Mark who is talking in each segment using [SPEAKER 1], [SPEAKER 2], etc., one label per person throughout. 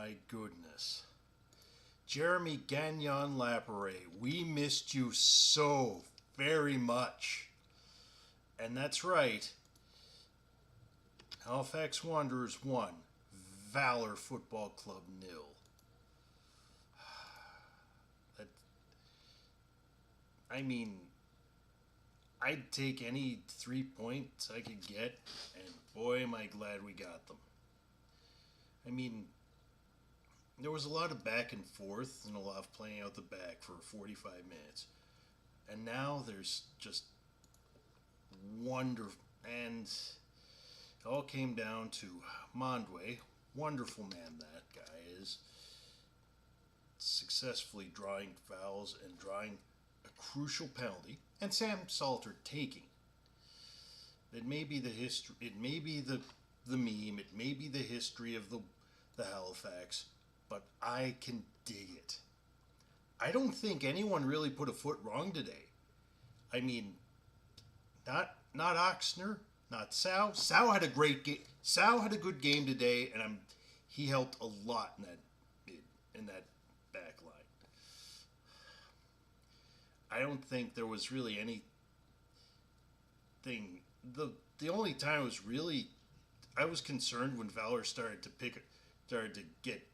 [SPEAKER 1] my goodness. Jeremy Gagnon LAPARE, we missed you so very much. And that's right. Halifax Wanderers 1, Valour Football Club 0. I mean, I'd take any 3 points I could get, and boy, am I glad we got them. I mean, there was a lot of back and forth and a lot of playing out the back for 45 minutes. And now there's just wonderful, and it all came down to Mwandwe, wonderful man that guy is, successfully drawing fouls and drawing a crucial penalty, and Sam Salter taking. It may be the history, it may be the meme, it may be the history of the Halifax, but I can dig it. I don't think anyone really put a foot wrong today. I mean, not Oxner, not Sal. Sal had a great game. Sal had a good game today, and he helped a lot in that back line. I don't think there was really anything. The only time I was concerned when Valour started to get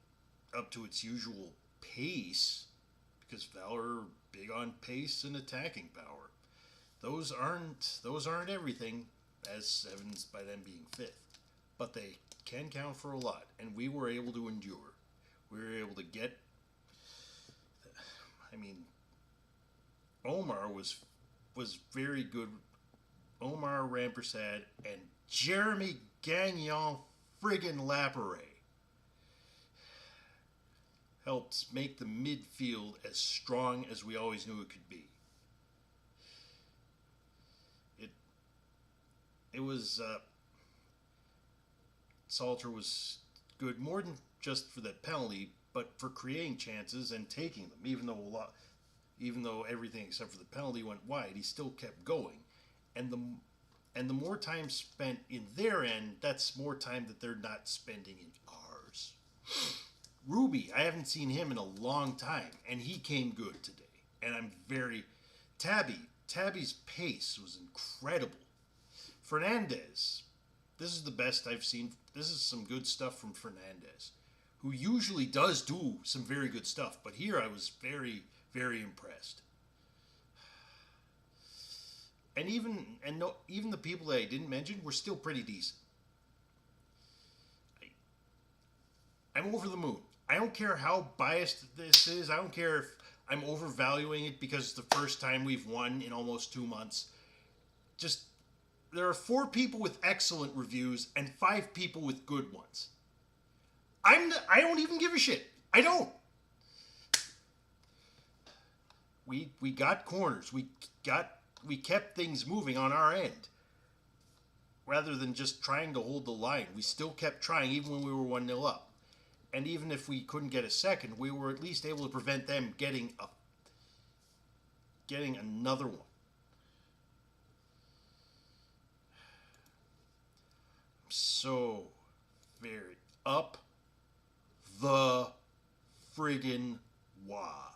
[SPEAKER 1] up to its usual pace, because Valour big on pace and attacking power. Those aren't everything, as sevens by them being fifth, but they can count for a lot, and we were able to endure. We were able to get. I mean, Omar was very good. Omar, Rampersad, and Jeremy Gagnon friggin' LAPARE helped make the midfield as strong as we always knew it could be. It was Salter was good more than just for that penalty, but for creating chances and taking them. Even though everything except for the penalty went wide, he still kept going. And the more time spent in their end, that's more time that they're not spending in ours. Ruby, I haven't seen him in a long time, and he came good today. And I'm very Tabi's pace was incredible. Fernandez, this is the best I've seen. This is some good stuff from Fernandez, who usually does do some very good stuff, but here I was very, very impressed. And even the people that I didn't mention were still pretty decent. I'm over the moon. I don't care how biased this is. I don't care if I'm overvaluing it because it's the first time we've won in almost 2 months. Just, there are 4 people with excellent reviews and 5 people with good ones. I don't even give a shit. I don't. We got corners. We kept things moving on our end. Rather than just trying to hold the line, we still kept trying even when we were 1-0 up. And even if we couldn't get a second, we were at least able to prevent them getting another one. I'm so very up the friggin' wah.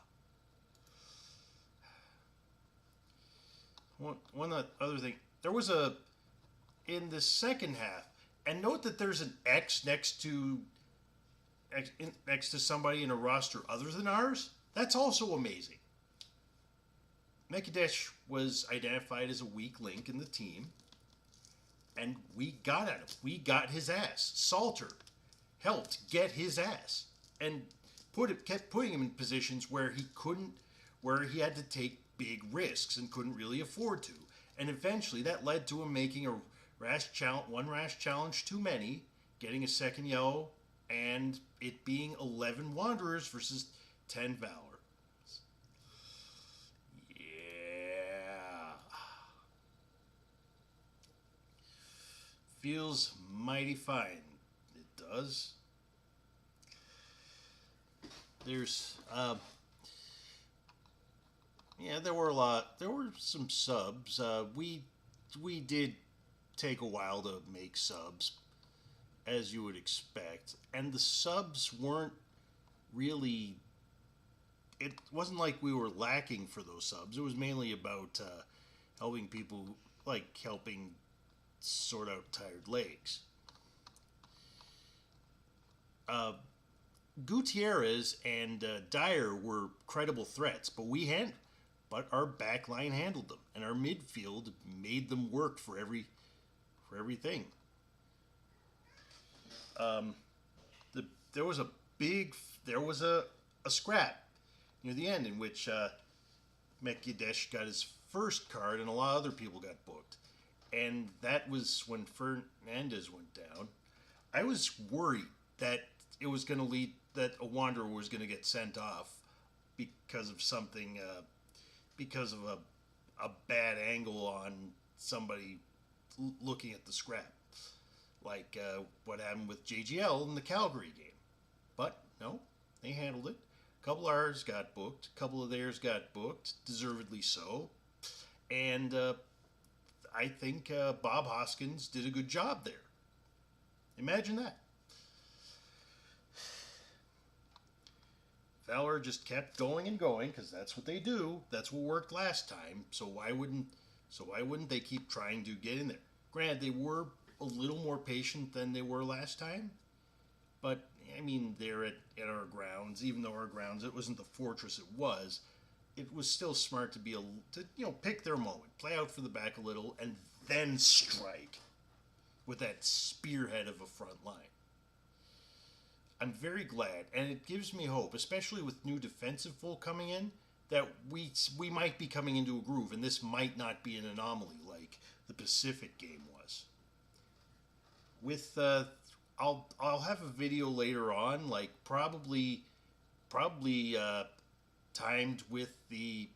[SPEAKER 1] One other thing, there was in the second half, and note that there's an X next to somebody in a roster other than ours. That's also amazing. Mekadesh was identified as a weak link in the team, and we got at him. We got his ass. Salter helped get his ass, and kept putting him in positions where he had to take big risks and couldn't really afford to. And eventually that led to him making one rash challenge too many, getting a second yellow, and it being 11 Wanderers versus 10 Valour. Yeah. Feels mighty fine. It does. There's there were some subs. We did take a while to make subs, as you would expect, and the subs weren't really, it wasn't like we were lacking for those subs. It was mainly about helping people, like helping sort out tired legs. Gutierrez and Dyer were credible threats, but our back line handled them, and our midfield made them work for everything. There was a scrap near the end in which Mekyadesh got his first card, and a lot of other people got booked, and that was when Fernandez went down. I was worried that it was going to lead that a Wanderer was going to get sent off because of something, because of a bad angle on somebody looking at the scrap, like what happened with JGL in the Calgary game. But no, they handled it. A couple of ours got booked, a couple of theirs got booked, deservedly so, and I think Bob Hoskins did a good job there. Imagine that. Valour just kept going and going because that's what they do. That's what worked last time. So why wouldn't they keep trying to get in there? Granted, they were a little more patient than they were last time, but I mean, they're at our grounds. Even though our grounds, it wasn't the fortress it was still smart to pick their moment, play out for the back a little, and then strike with that spearhead of a front line. I'm very glad, and it gives me hope, especially with new defensive folk coming in, that we might be coming into a groove, and this might not be an anomaly like the Pacific game was. With I'll have a video later on, like probably timed with the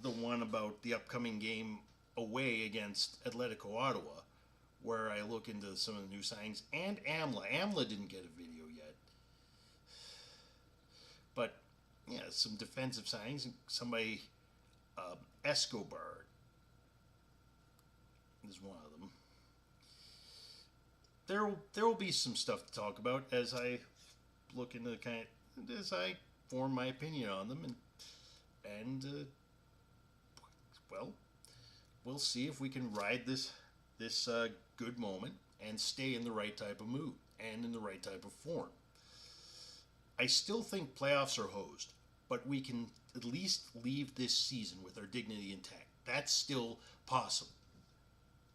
[SPEAKER 1] one about the upcoming game away against Atletico Ottawa, where I look into some of the new signings, and AMLA. AMLA didn't get a video yet. But, yeah, some defensive signings. Somebody, Escobar is one of them. There will be some stuff to talk about as I look into as I form my opinion on them, and well, we'll see if we can ride this good moment and stay in the right type of mood and in the right type of form. I still think playoffs are hosed, but we can at least leave this season with our dignity intact. That's still possible.